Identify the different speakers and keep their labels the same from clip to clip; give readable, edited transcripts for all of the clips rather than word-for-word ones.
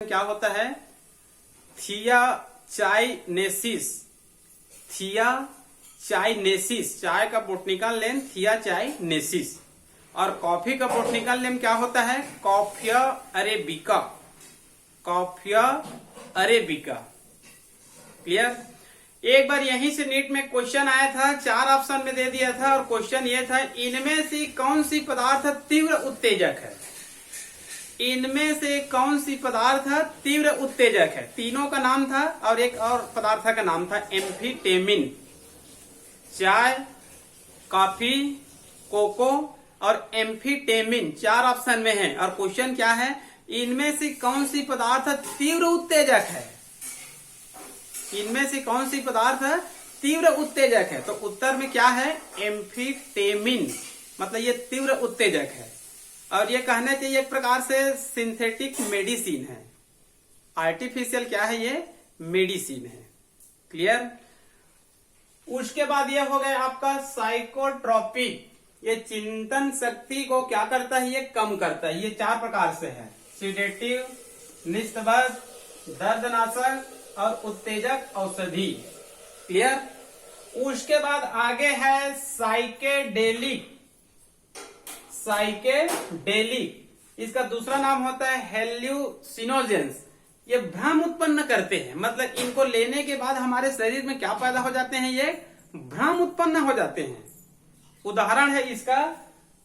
Speaker 1: क्या होता है? थियाचाइनेसिस। थियाचाइनेसिस, चाय का बोटनिकल नेम थियाचाइनेसिस। और कॉफी का बोटनिकल नेम क्या होता है? Coffea arabica. Coffea arabica. Clear? एक बार यहीं से नीट में क्वेश्चन आया था, 4 ऑप्शन में दे दिया था और क्वेश्चन ये था, इनमें से कौन सी पदार्थ तीव्र उत्तेजक है? इनमें से कौन सी पदार्थ तीव्र उत्तेजक है? तीनों का नाम था और एक और पदार्थ का नाम था एम्फीटेमिन। चाय, कॉफी, कोको और एम्फीटेमिन 4 ऑप्शन में है और क्वेश्चन क्या है? इनमें से कौन सी पदार्थ तीव्र उत्तेजक है? इनमें से कौन सी पदार्थ तीव्र उत्तेजक है? तो उत्तर में क्या है? एम्फीटेमिन, मतलब ये तीव्र उत्तेजक है। और ये कहना चाहिए एक प्रकार से सिंथेटिक मेडिसिन है। आर्टिफिशियल क्या है? ये मेडिसिन है। क्लियर? उसके बाद ये हो गया आपका साइकोट्रोपिक। ये चिंतन शक्ति को क्या करता है? ये कम करता है। ये 4 प्रकार से है: सिडेटिव, निस्तबद, दर्दनाशक और उत्तेजक औषधि। क्लियर? उसके बाद आगे है साइकेडेलिक। साइकेडेलिक, इसका दूसरा नाम होता है हेल्यूसिनोजेंस। ये भ्रम उत्पन्न करते हैं, मतलब इनको लेने के बाद हमारे शरीर में क्या पैदा हो जाते हैं? ये भ्रम उत्पन्न हो जाते हैं। उदाहरण है इसका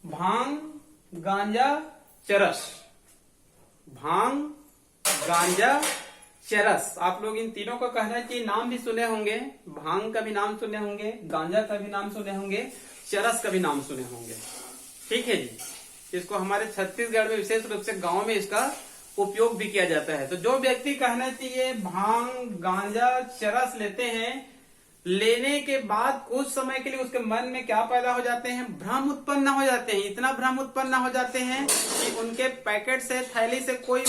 Speaker 1: भांग, गांजा, चरस। भांग, गांजा, चरस। आप लोग इन तीनों का कहना चाहिए नाम भी सुने होंगे। भांग का भी नाम सुने होंगे, गांजा का भी नाम सुने होंगे, चरस का भी नाम सुने होंगे। ठीक है जी। इसको हमारे छत्तीसगढ़ में विशेष रूप से गांव में इसका उपयोग भी किया जाता है। तो जो व्यक्ति कहना चाहिए भांग, गांजा, चरस लेते हैं, लेने के बाद कुछ समय के लिए उसके मन में क्या पैदा हो जाते हैं? भ्रम उत्पन्न हो जाते हैं। इतना भ्रम उत्पन्न हो जाते हैं कि उनके पैकेट से, थैली से कोई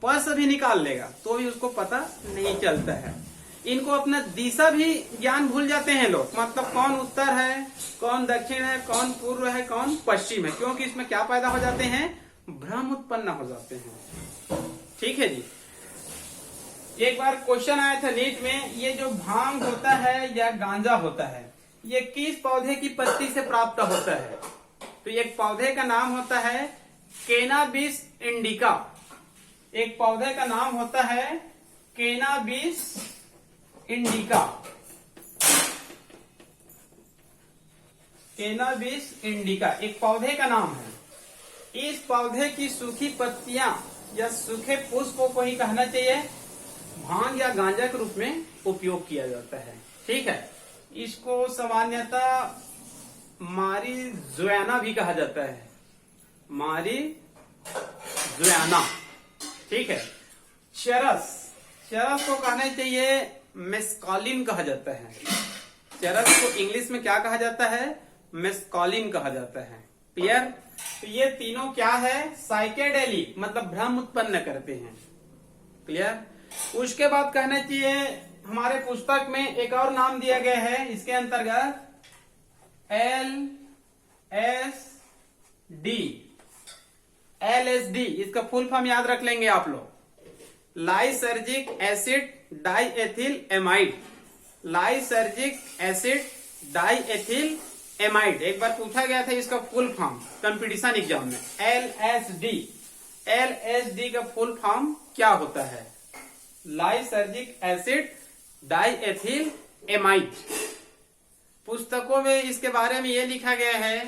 Speaker 1: पर्स भी निकाल लेगा तो भी उसको पता नहीं चलता है। इनको अपना दिशा भी ज्ञान भूल जाते हैं लोग, मतलब कौन उत्तर है, कौन दक्षिण है, कौन पूर्व है, कौन पश्चिम है, क्योंकि इसमें क्या पैदा हो जाते हैं? भ्रम उत्पन्न हो जाते हैं। ठीक है जी। एक बार क्वेश्चन आया था नीट में, ये जो भांग होता है या गांजा होता है, ये किस पौधे की पत्ती से प्राप्त होता है? तो एक पौधे का नाम होता है कैनाबिस इंडिका। एक पौधे का नाम होता है कैनाबिस इंडिका। कैनाबिस इंडिका एक पौधे का नाम है। इस पौधे की सूखी पत्तियां या सूखे पुष्पों को ही कहना चाहिए भांग या गांजा के रूप में उपयोग किया जाता है। ठीक है। इसको सामान्यतः मारीजुआना भी कहा जाता है। मारीजुआना। ठीक है। चरस, चरस को कहना चाहिए मेस्कालिन कहा जाता है। चरस को इंग्लिश में क्या कहा जाता है? मेस्कालिन कहा जाता है। क्लियर? तो ये तीनों क्या है? साइकेडेलिक, मतलब भ्रम उत्पन्न करते हैं। क्लियर? उसके बाद कहना चाहिए हमारे पुस्तक में एक और नाम दिया गया है इसके अंतर्गत LSD। LSD इसका फुल फॉर्म याद रख लेंगे आप लोग। Lysergic acid diethyl amide. Lysergic acid diethyl amide. एक बार पूछा गया था इसका फुल फॉर्म कंपटीशन एग्जाम में। LSD। LSD का फुल फॉर्म क्या होता है? Lysergic acid diethyl amide. पुस्तकों में इसके बारे में यह लिखा गया है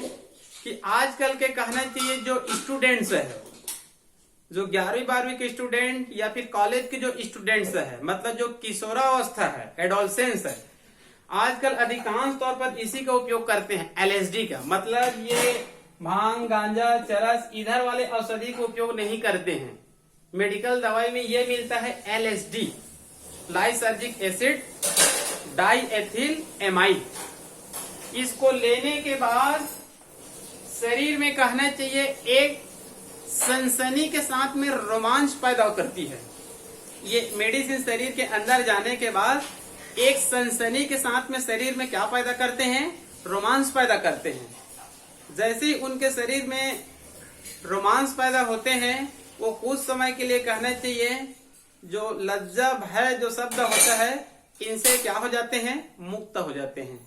Speaker 1: कि आजकल के कहना चाहिए जो स्टूडेंट्स है, जो 11वीं 12वीं के स्टूडेंट या फिर कॉलेज के जो स्टूडेंट्स है, मतलब जो किशोरावस्था है, एडोलसेंस है, आजकल अधिकांश तौर पर इसी का उपयोग करते हैं। LSD का मतलब ये भांग, गांजा, चरस इधर वाले औषधि का उपयोग नहीं करते हैं। मेडिकल दवाई में ये मिलता है LSD, lysergic acid diethyl amide. इसको लेने के बाद शरीर में कहना चाहिए एक सनसनी के साथ में रोमांच पैदा करती है। ये मेडिसिन शरीर के अंदर जाने के बाद एक सनसनी के साथ में शरीर में क्या पैदा करते हैं? रोमांच पैदा करते हैं। जैसे ही उनके शरीर में रोमांस पैदा होते हैं वो कुछ समय के लिए कहना चाहिए जो लज्जा भय जो शब्द होता है इनसे क्या हो जाते हैं, मुक्त हो जाते हैं।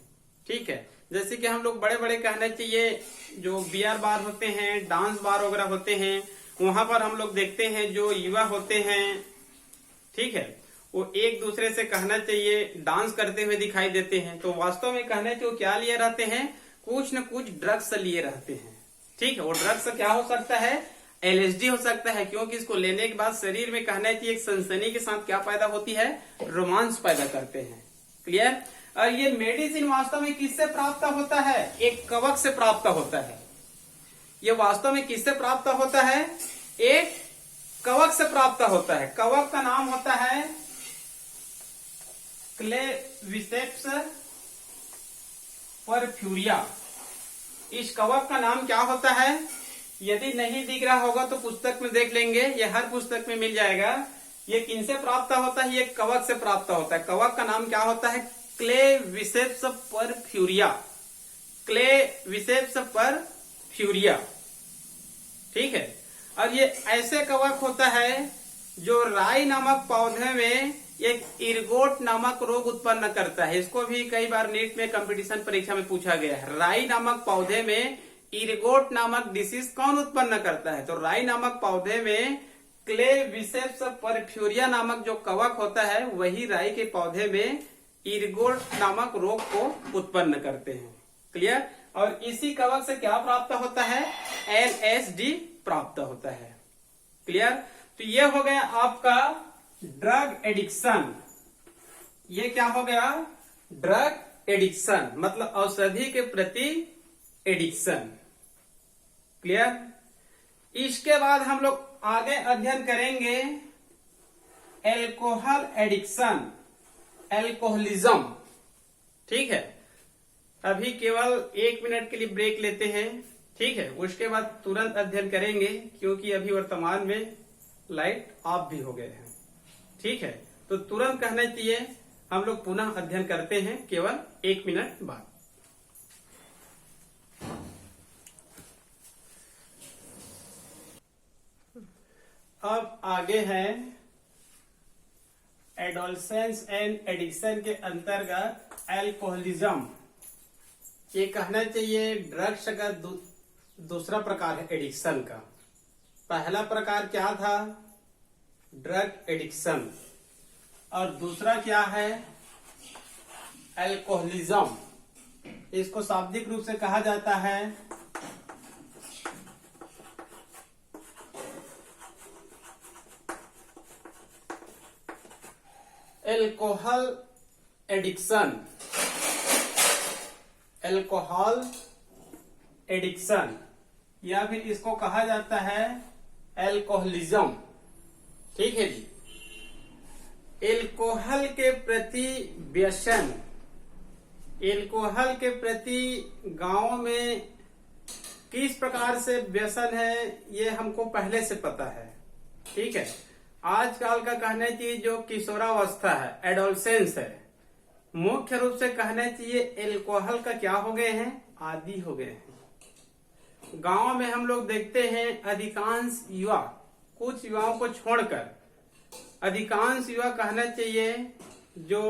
Speaker 1: ठीक है, जैसे कि हम लोग बड़े बड़े कहना चाहिए जो बियर बार होते हैं, डांस बार वगैरह होते हैं, वहां पर हम लोग देखते हैं जो युवा होते हैं, ठीक है, वो एक दूसरे से कहना चाहिए डांस करते हुए दिखाई देते हैं, तो वास्तव में कहना चाहिए वो क्या लिए रहते हैं, कुछ न कुछ ड्रग्स लिए रहते हैं। ठीक है, वो ड्रग्स क्या हो सकता है, एलएसडी हो सकता है, क्योंकि इसको लेने के बाद शरीर में कहना चाहिए एक सनसनी के साथ क्या पैदा होती है, रोमांस पैदा करते हैं। क्लियर। और ये मेडिसिन वास्तव में किससे प्राप्त होता है, एक कवक से प्राप्त होता है। ये वास्तव में किससे प्राप्त होता है, एक कवक से प्राप्त होता है। कवक का नाम होता है क्लेविसेप्स परफ्यूरिया। इस कवक का नाम क्या होता है, यदि नहीं दिख रहा होगा तो पुस्तक में देख लेंगे, ये हर पुस्तक में मिल जाएगा। ये किनसे प्राप्त होता है, ये कवक से प्राप्त होता है। कवक का नाम क्या होता है, क्लेविसेप्स परफ्यूरिया। क्लेविसेप्स परफ्यूरिया, ठीक है। और ये ऐसे कवक होता है जो राई नामक पौधे में एक इरगोट नामक रोग उत्पन्न करता है। इसको भी कई बार नीट में कंपटीशन परीक्षा में पूछा गया है। राई नामक पौधे में इरगोट नामक डिसीज कौन उत्पन्न करता है, तो राई नामक पौधे में क्लेविसेप्स परफ्यूरिया नामक जो कवक होता है वही राई के पौधे में इरगोट नामक रोग को उत्पन्न करते हैं। क्लियर। और इसी कवक से क्या प्राप्त होता है, एलएसडी प्राप्त होता है। क्लियर। तो ये हो गया आपका ड्रग एडिक्शन। ये क्या हो गया, ड्रग एडिक्शन, मतलब औषधि के प्रति एडिक्शन। क्लियर। इसके बाद हम लोग आगे अध्ययन करेंगे एल्कोहल एडिक्शन, एल्कोहलिज्म। ठीक है, अभी केवल 1 मिनट के लिए ब्रेक लेते हैं। ठीक है, उसके बाद तुरंत अध्ययन करेंगे क्योंकि अभी वर्तमान में लाइट ऑफ भी हो गए हैं। ठीक है, तो तुरंत कहना चाहिए हम लोग पुनः अध्ययन करते हैं केवल 1 मिनट बाद। अब आगे है एडोलसेंस एंड एडिक्शन के अंतर्गत एल्कोहलिज्म। ये कहना चाहिए ड्रग्स का दूसरा प्रकार है एडिक्शन का। पहला प्रकार क्या था, ड्रग एडिक्शन, और दूसरा क्या है, एल्कोहलिज्म। इसको शाब्दिक रूप से कहा जाता है एल्कोहल एडिक्शन, एल्कोहल एडिक्शन, या फिर इसको कहा जाता है एल्कोहलिज्म। ठीक है जी। एल्कोहल के प्रति व्यसन, एल्कोहल के प्रति गांव में किस प्रकार से व्यसन है ये हमको पहले से पता है। ठीक है, आजकल का कहना चाहिए जो किशोरावस्था है, एडोलसेंस है, मुख्य रूप से कहना चाहिए एल्कोहल का क्या हो गए हैं, आदी हो गए हैं। गांव में हम लोग देखते हैं अधिकांश युवा, कुछ युवाओं को छोड़कर अधिकांश युवा कहना चाहिए जो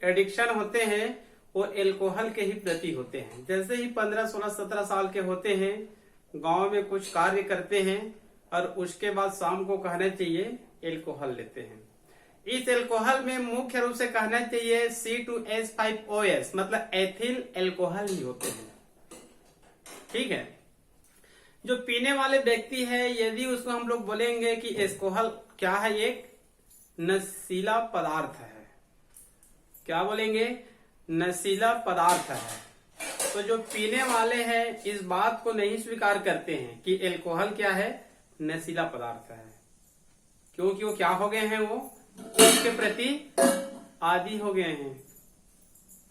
Speaker 1: एडिक्शन होते हैं वो एल्कोहल के ही प्रति होते हैं। जैसे ही 15, 16, 17 साल के होते हैं, गांव में कुछ कार्य करते हैं और उसके बाद शाम को कहना चाहिए एल्कोहल लेते हैं। इस एल्कोहल में मुख्य रूप से कहना चाहिए C2H5OS मतलब एथिल एल्कोहल ही होते हैं। ठीक है, जो पीने वाले व्यक्ति है यदि उसको हम लोग बोलेंगे कि एल्कोहल क्या है, एक नशीला पदार्थ है। क्या बोलेंगे, नशीला पदार्थ है। तो जो पीने वाले हैं इस बात को नहीं स्वीकार करते हैं कि एल्कोहल क्या है, नशीला पदार्थ है, क्योंकि वो क्या हो गए हैं, वो उसके प्रति आदी हो गए हैं।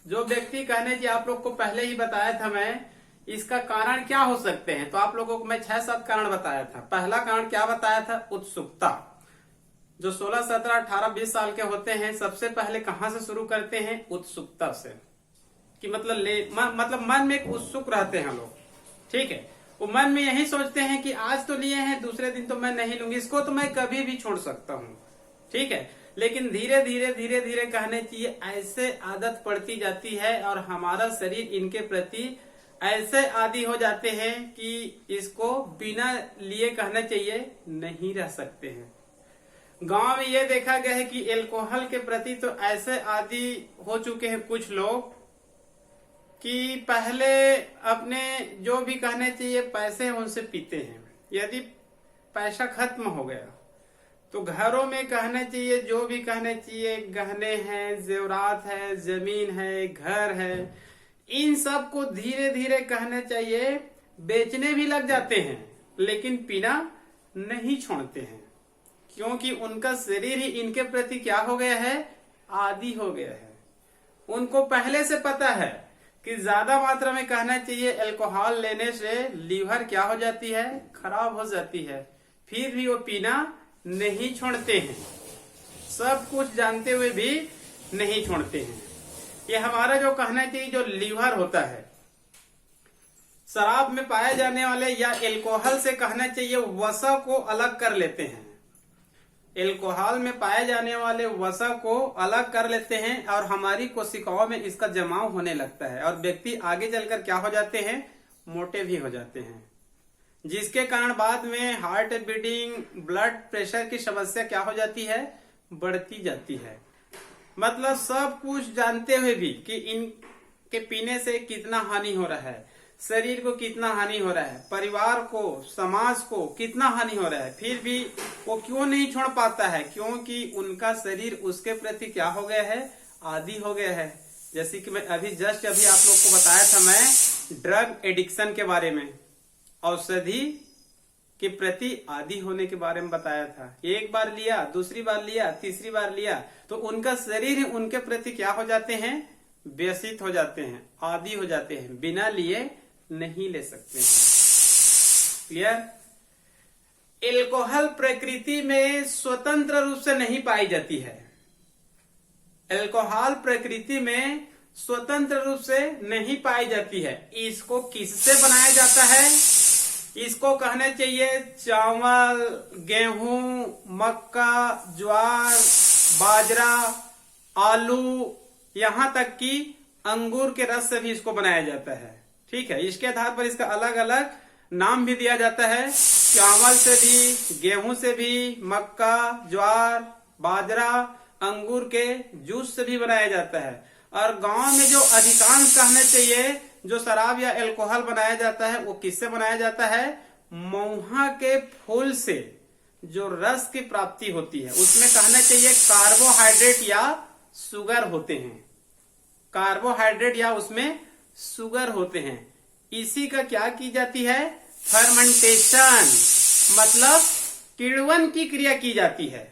Speaker 1: जो व्यक्ति कहने की आप लोग को पहले ही बताया था मैं, इसका कारण क्या हो सकते हैं, तो आप लोगों को मैं 6-7 कारण बताया था। पहला कारण क्या बताया था, उत्सुकता। जो 16, 17, 18, 20 साल के होते हैं सबसे पहले कहां से शुरू करते हैं, उत्सुकता से, कि मतलब मन में एक उत्सुक रहते हैं लोग। ठीक है, वो मन में यही सोचते हैं कि आज तो लिए हैं, दूसरे दिन तो मैं नहीं लूंगी, इसको तो मैं कभी भी छोड़ सकता हूँ। ठीक है, लेकिन धीरे धीरे धीरे धीरे कहने चाहिए ऐसे आदत पड़ती जाती है और हमारा शरीर इनके प्रति ऐसे आदी हो जाते हैं कि इसको बिना लिए कहना चाहिए नहीं रह सकते हैं। गांव में ये देखा गया है कि एल्कोहल के प्रति तो ऐसे आदी हो चुके हैं कुछ लोग कि पहले अपने जो भी कहने चाहिए पैसे हैं उनसे पीते हैं। यदि पैसा खत्म हो गया तो घरों में कहने चाहिए जो भी कहने चाहिए गहने हैं, जेवरात है, जमीन है, घर है, इन सब को धीरे धीरे कहने चाहिए बेचने भी लग जाते हैं, लेकिन पीना नहीं छोड़ते हैं, क्योंकि उनका शरीर ही इनके प्रति क्या हो गया है, आदी हो गया है। उनको पहले से पता है कि ज्यादा मात्रा में कहना चाहिए अल्कोहल लेने से लीवर क्या हो जाती है, खराब हो जाती है, फिर भी वो पीना नहीं छोड़ते हैं। सब कुछ जानते हुए भी नहीं छोड़ते हैं। ये हमारा जो कहना चाहिए जो लीवर होता है, शराब में पाए जाने वाले या अल्कोहल से कहना चाहिए वसा को अलग कर लेते हैं। अल्कोहल में पाए जाने वाले वसा को अलग कर लेते हैं और हमारी कोशिकाओं में इसका जमाव होने लगता है और व्यक्ति आगे चलकर क्या हो जाते हैं, मोटे भी हो जाते हैं, जिसके कारण बाद में हार्ट बीटिंग, ब्लड प्रेशर की समस्या क्या हो जाती है, बढ़ती जाती है। मतलब सब कुछ जानते हुए भी कि इनके पीने से कितना हानि हो रहा है, शरीर को कितना हानि हो रहा है, परिवार को, समाज को कितना हानि हो रहा है, फिर भी वो क्यों नहीं छोड़ पाता है, क्योंकि उनका शरीर उसके प्रति क्या हो गया है, आदी हो गया है। जैसे कि मैं अभी जस्ट आप लोग को बताया था मैं ड्रग एडिक्शन के बारे में, औषधि के प्रति आदी होने के बारे में बताया था। एक बार लिया, दूसरी बार लिया, तीसरी बार लिया तो उनका शरीर उनके प्रति क्या हो जाते हैं, व्यसित हो जाते हैं, आदी हो जाते हैं, बिना लिए नहीं ले सकते हैं। क्लियर? अल्कोहल प्रकृति में स्वतंत्र रूप से नहीं पाई जाती है। अल्कोहल प्रकृति में स्वतंत्र रूप से नहीं पाई जाती है। इसको किससे बनाया जाता है? इसको कहना चाहिए चावल, गेहूं, मक्का, ज्वार, बाजरा, आलू, यहां तक कि अंगूर के रस से भी इसको बनाया जाता है। ठीक है, इसके आधार पर इसका अलग अलग नाम भी दिया जाता है। चावल से भी, गेहूं से भी, मक्का, ज्वार, बाजरा, अंगूर के जूस से भी बनाया जाता है। और गांव में जो अधिकांश कहने चाहिए जो शराब या अल्कोहल बनाया जाता है वो किससे बनाया जाता है, महुआ के फूल से जो रस की प्राप्ति होती है उसमें कहना चाहिए कार्बोहाइड्रेट या शुगर होते हैं, कार्बोहाइड्रेट या उसमें शुगर होते हैं। इसी का क्या की जाती है, फर्मेंटेशन, मतलब किण्वन की क्रिया की जाती है।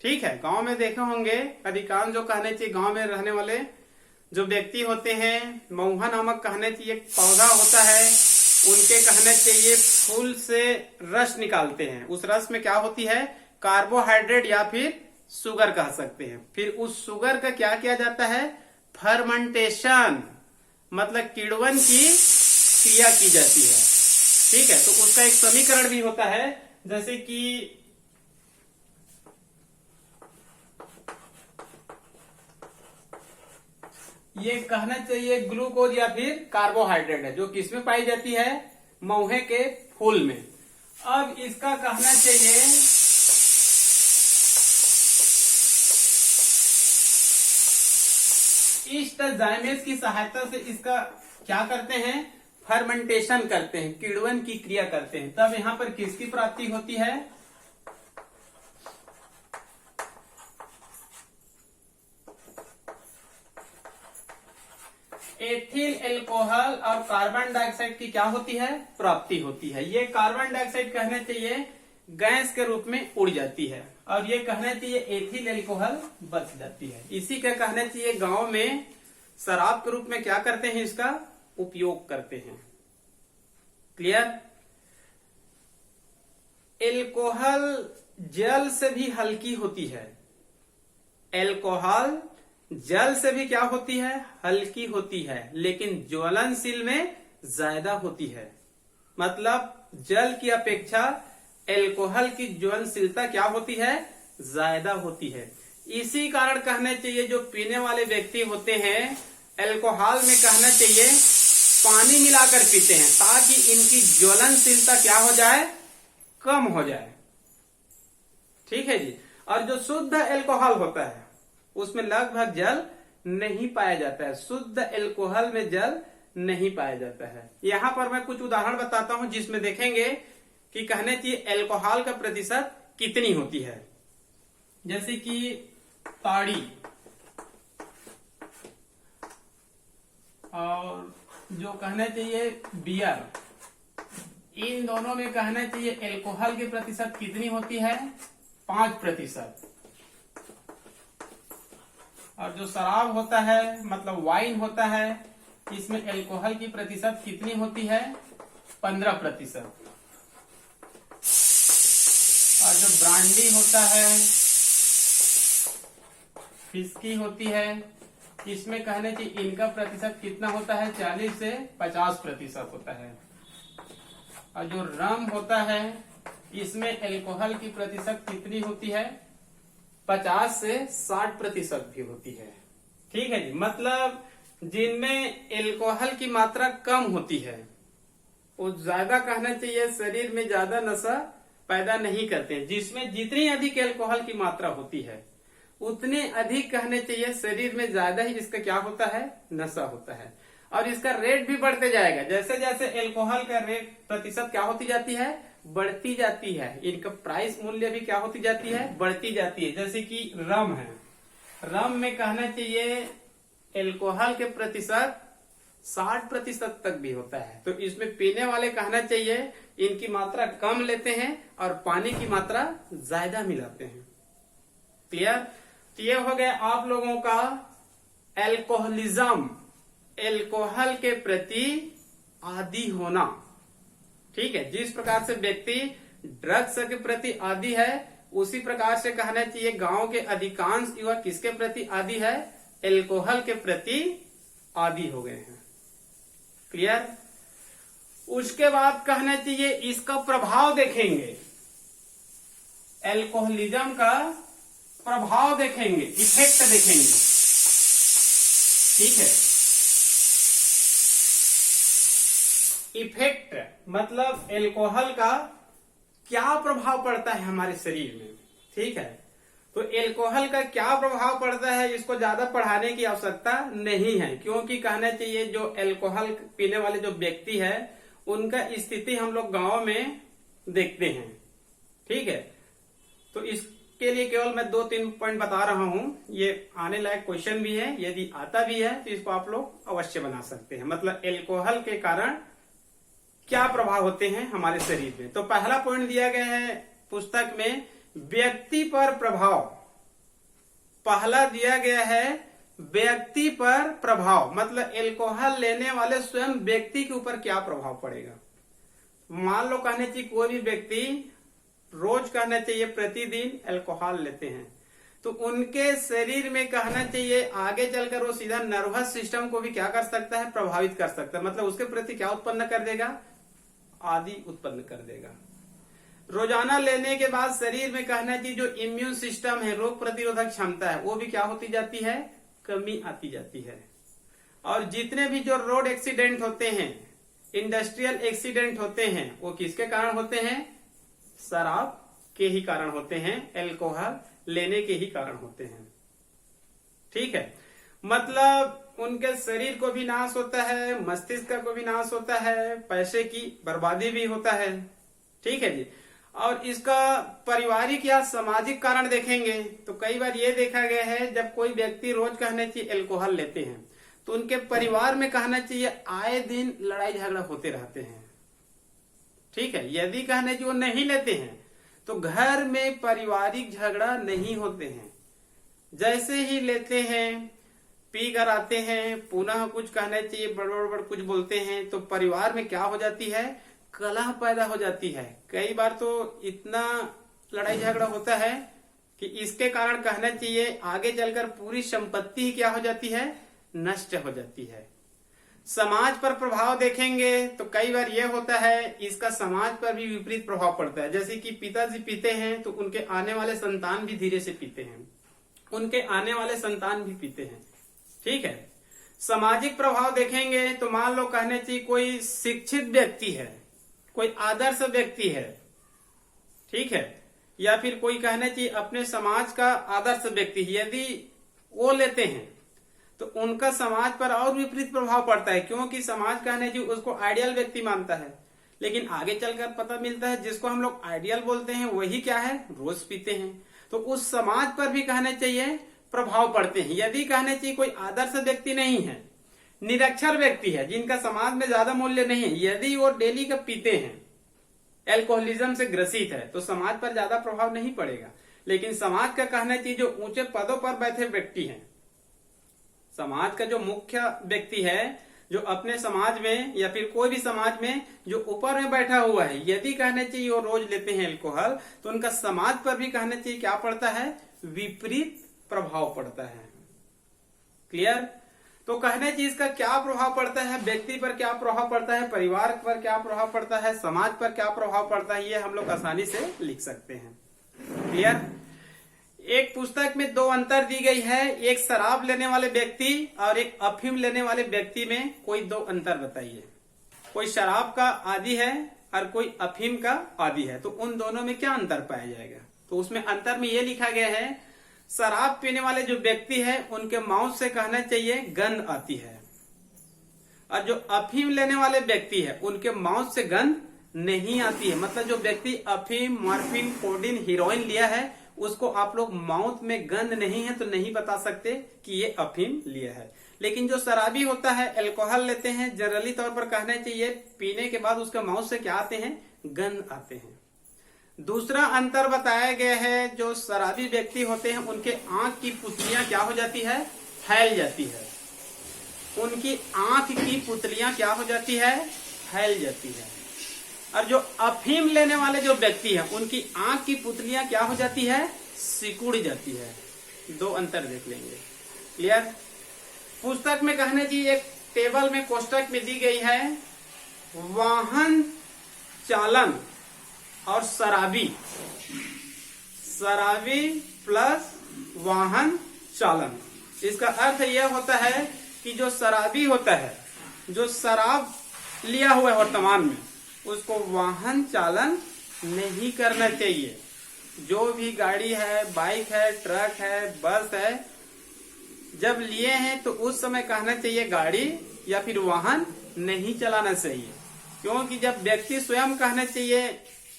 Speaker 1: ठीक है, गांव में देखे होंगे अधिकांश जो कहने चाहिए गांव में रहने वाले जो व्यक्ति होते हैं, महुआ नामक कहने चाहिए पौधा होता है, उनके कहने चाहिए फूल से रस निकालते हैं। उस रस में क्या होती है, कार्बोहाइड्रेट या फिर शुगर कह सकते हैं। फिर उस शुगर का क्या किया जाता है, फर्मेंटेशन, मतलब किण्वन की क्रिया की जाती है। ठीक है, तो उसका एक समीकरण भी होता है, जैसे कि ये कहना चाहिए ग्लूकोज या फिर कार्बोहाइड्रेट है, जो किसमें पाई जाती है, महुए के फूल में। अब इसका कहना चाहिए ईस्टजाइमेज की सहायता से इसका क्या करते हैं, फर्मेंटेशन करते हैं, किण्वन की क्रिया करते हैं। तब यहां पर किसकी प्राप्ति होती है, एथिल अल्कोहल और कार्बन डाइऑक्साइड की क्या होती है, प्राप्ति होती है। ये कार्बन डाइऑक्साइड कहना चाहिए गैस के रूप में उड़ जाती है और ये कहना चाहिए एथिल अल्कोहल बच जाती है। इसी का कहना चाहिए गांव में शराब के रूप में क्या करते हैं, इसका उपयोग करते हैं। क्लियर? अल्कोहल जल से भी हल्की होती है, अल्कोहल जल से भी क्या होती है, हल्की होती है, लेकिन ज्वलनशील में ज्यादा होती है। मतलब जल की अपेक्षा एल्कोहल की ज्वलनशीलता क्या होती है, ज्यादा होती है। इसी कारण कहना चाहिए जो पीने वाले व्यक्ति होते हैं एल्कोहल में कहना चाहिए पानी मिलाकर पीते हैं ताकि इनकी ज्वलनशीलता क्या हो जाए, कम हो जाए। ठीक है जी। और जो शुद्ध एल्कोहल होता है उसमें लगभग जल नहीं पाया जाता है, शुद्ध एल्कोहल में जल नहीं पाया जाता है। यहां पर मैं कुछ उदाहरण बताता हूं जिसमें देखेंगे कि कहने चाहिए एल्कोहल का प्रतिशत कितनी होती है। जैसे कि ताड़ी और जो कहना चाहिए बियर, इन दोनों में कहना चाहिए एल्कोहल की प्रतिशत कितनी होती है, 5%। और जो शराब होता है मतलब वाइन होता है इसमें एल्कोहल की प्रतिशत कितनी होती है, 15%। और जो ब्रांडी होता है, विस्की होती है, इसमें कहने की इनका प्रतिशत कितना होता है, 40 से 50% होता है। और जो रम होता है इसमें एल्कोहल की प्रतिशत कितनी होती है, 50 से 60% भी होती है। ठीक है जी। मतलब जिनमें एल्कोहल की मात्रा कम होती है वो ज्यादा कहना चाहिए शरीर में ज्यादा नशा पैदा नहीं करते हैं। जिसमें जितनी अधिक एल्कोहल की मात्रा होती है उतने अधिक कहने चाहिए शरीर में ज्यादा ही इसका क्या होता है, नशा होता है। और इसका रेट भी बढ़ते जाएगा, जैसे जैसे एल्कोहल का रेट प्रतिशत क्या होती जाती है, बढ़ती जाती है। इनका प्राइस मूल्य भी क्या होती जाती है, बढ़ती जाती है। जैसे कि रम है, रम में कहना चाहिए एल्कोहल के प्रतिशत 60% तक भी होता है। तो इसमें पीने वाले कहना चाहिए इनकी मात्रा कम लेते हैं और पानी की मात्रा ज्यादा मिलाते हैं। क्लियर। तो ये हो गया आप लोगों का एल्कोहलिज्म, एल्कोहल के प्रति आदी होना। ठीक है। जिस प्रकार से व्यक्ति ड्रग्स के प्रति आदी है उसी प्रकार से कहना चाहिए गांव के अधिकांश युवक किसके प्रति आदी है, एल्कोहल के प्रति आदी हो गए हैं। क्लियर। उसके बाद कहना चाहिए इसका प्रभाव देखेंगे, एल्कोहलिज्म का प्रभाव देखेंगे, इफेक्ट देखेंगे। ठीक है। इफेक्ट मतलब एल्कोहल का क्या प्रभाव पड़ता है हमारे शरीर में। ठीक है। तो एल्कोहल का क्या प्रभाव पड़ता है इसको ज्यादा पढ़ाने की आवश्यकता नहीं है, क्योंकि कहना चाहिए जो एल्कोहल पीने वाले जो व्यक्ति है उनका स्थिति हम लोग गांव में देखते हैं। ठीक है। तो इसके लिए केवल मैं 2-3 पॉइंट बता रहा हूं। ये आने लायक क्वेश्चन भी है, यदि आता भी है तो इसको आप लोग अवश्य बना सकते हैं। मतलब एल्कोहल के कारण क्या प्रभाव होते हैं हमारे शरीर में। तो पहला पॉइंट दिया गया है पुस्तक में, व्यक्ति पर प्रभाव। पहला दिया गया है व्यक्ति पर प्रभाव, मतलब एल्कोहल लेने वाले स्वयं व्यक्ति के ऊपर क्या प्रभाव पड़ेगा। मान लो कहने चाहिए कोई भी व्यक्ति रोज कहना चाहिए प्रतिदिन एल्कोहल लेते हैं तो उनके शरीर में कहना चाहिए आगे चलकर वो सीधा नर्वस सिस्टम को भी क्या कर सकता है, प्रभावित कर सकता है। मतलब उसके प्रति क्या उत्पन्न कर देगा, आदि उत्पन्न कर देगा। रोजाना लेने के बाद शरीर में कहना चाहिए जो इम्यून सिस्टम है, रोग प्रतिरोधक क्षमता है, वो भी क्या होती जाती है, कमी आती जाती है। और जितने भी जो रोड एक्सीडेंट होते हैं, इंडस्ट्रियल एक्सीडेंट होते हैं, वो किसके कारण होते हैं, शराब के ही कारण होते हैं, एल्कोहल लेने के ही कारण होते हैं। ठीक है। मतलब उनके शरीर को भी नाश होता है, मस्तिष्क को भी नाश होता है, पैसे की बर्बादी भी होता है। ठीक है जी। और इसका पारिवारिक या सामाजिक कारण देखेंगे तो कई बार ये देखा गया है जब कोई व्यक्ति रोज कहना चाहिए एल्कोहल लेते हैं तो उनके परिवार में कहना चाहिए आए दिन लड़ाई झगड़ा होते रहते हैं। ठीक है। यदि कहने चाहिए वो नहीं लेते हैं तो घर में पारिवारिक झगड़ा नहीं होते हैं। जैसे ही लेते हैं, पी कर आते हैं, पुनः कुछ कहना चाहिए बड़ कुछ बोलते हैं तो परिवार में क्या हो जाती है, कलह पैदा हो जाती है। कई बार तो इतना लड़ाई झगड़ा होता है कि इसके कारण कहना चाहिए आगे चलकर पूरी संपत्ति क्या हो जाती है, नष्ट हो जाती है। समाज पर प्रभाव देखेंगे तो कई बार यह होता है इसका समाज पर भी विपरीत प्रभाव पड़ता है। जैसे कि पिताजी पीते हैं तो उनके आने वाले संतान भी धीरे से पीते हैं, उनके आने वाले संतान भी पीते हैं। ठीक है। सामाजिक प्रभाव देखेंगे तो मान लो कहने चाहिए कोई शिक्षित व्यक्ति है, कोई आदर्श व्यक्ति है, ठीक है, या फिर कोई कहने चाहिए अपने समाज का आदर्श व्यक्ति, यदि वो लेते हैं तो उनका समाज पर और विपरीत प्रभाव पड़ता है, क्योंकि समाज कहने चाहिए उसको आइडियल व्यक्ति मानता है। लेकिन आगे चलकर पता मिलता है जिसको हम लोग आइडियल बोलते हैं वही क्या है, रोज पीते हैं। तो उस समाज पर भी कहने चाहिए प्रभाव पड़ते हैं। यदि कहने चाहिए कोई आदर्श व्यक्ति नहीं है, निरक्षर व्यक्ति है, जिनका समाज में ज्यादा मूल्य नहीं है, यदि वो डेली का पीते हैं, एल्कोहलिज्म से ग्रसित है, तो समाज पर ज्यादा प्रभाव नहीं पड़ेगा। लेकिन समाज का कहना चाहिए जो ऊंचे पदों पर बैठे व्यक्ति हैं, समाज का जो मुख्य व्यक्ति है, जो अपने समाज में या फिर कोई भी समाज में जो ऊपर में बैठा हुआ है, यदि कहने चाहिए वो रोज लेते हैं अल्कोहल, तो उनका समाज पर भी कहने चाहिए क्या पड़ता है, विपरीत प्रभाव पड़ता है। क्लियर। तो कहने चाहिए इसका क्या प्रभाव पड़ता है, व्यक्ति पर क्या प्रभाव पड़ता है, परिवार पर क्या प्रभाव पड़ता है, समाज पर क्या प्रभाव पड़ता है, ये हम लोग आसानी से लिख सकते हैं। क्लियर। एक पुस्तक में दो अंतर दी गई है, एक शराब लेने वाले व्यक्ति और एक अफीम लेने वाले व्यक्ति में कोई दो अंतर बताइए। कोई शराब का आदी है और कोई अफीम का आदी है, तो उन दोनों में क्या अंतर पाया जाएगा। तो उसमें अंतर में ये लिखा गया है, शराब पीने वाले जो व्यक्ति है उनके माउथ से कहना चाहिए गंध आती है, और जो अफीम लेने वाले व्यक्ति है उनके माउथ से गंध नहीं आती है। मतलब जो व्यक्ति अफीम, मॉर्फिन, कोडीन, हीरोइन लिया है उसको आप लोग माउथ में गंध नहीं है तो नहीं बता सकते कि ये अफीम लिया है। लेकिन जो शराबी होता है, अल्कोहल लेते हैं, जनरली तौर पर कहना चाहिए पीने के बाद उसके माउथ से क्या आते हैं, गंध आते हैं। दूसरा अंतर बताया गया है, जो शराबी व्यक्ति होते हैं उनके आंख की पुतलियां क्या हो जाती है, फैल जाती है। उनकी आंख की पुतलियां क्या हो जाती है, फैल जाती है। और जो अफीम लेने वाले जो व्यक्ति हैं उनकी आंख की पुतलियां क्या हो जाती है, सिकुड़ जाती है। दो अंतर देख लेंगे। क्लियर। पुस्तक में कहने चाहिए एक टेबल में कोष्टक में दी गई है, वाहन चालन और शराबी, शराबी प्लस वाहन चालन। इसका अर्थ यह होता है कि जो शराबी होता है, जो शराब लिया हुआ है वर्तमान में, उसको वाहन चालन नहीं करना चाहिए। जो भी गाड़ी है, बाइक है, ट्रक है, बस है, जब लिए हैं तो उस समय कहना चाहिए गाड़ी या फिर वाहन नहीं चलाना चाहिए। क्योंकि जब व्यक्ति स्वयं कहना चाहिए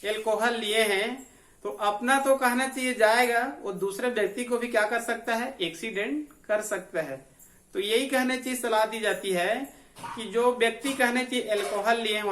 Speaker 1: अल्कोहल लिए हैं तो अपना तो कहना चाहिए जाएगा, वो दूसरे व्यक्ति को भी क्या कर सकता है, एक्सीडेंट कर सकता है। तो यही कहने चाहिए, सलाह दी जाती है कि जो व्यक्ति कहने चाहिए अल्कोहल लिए हैं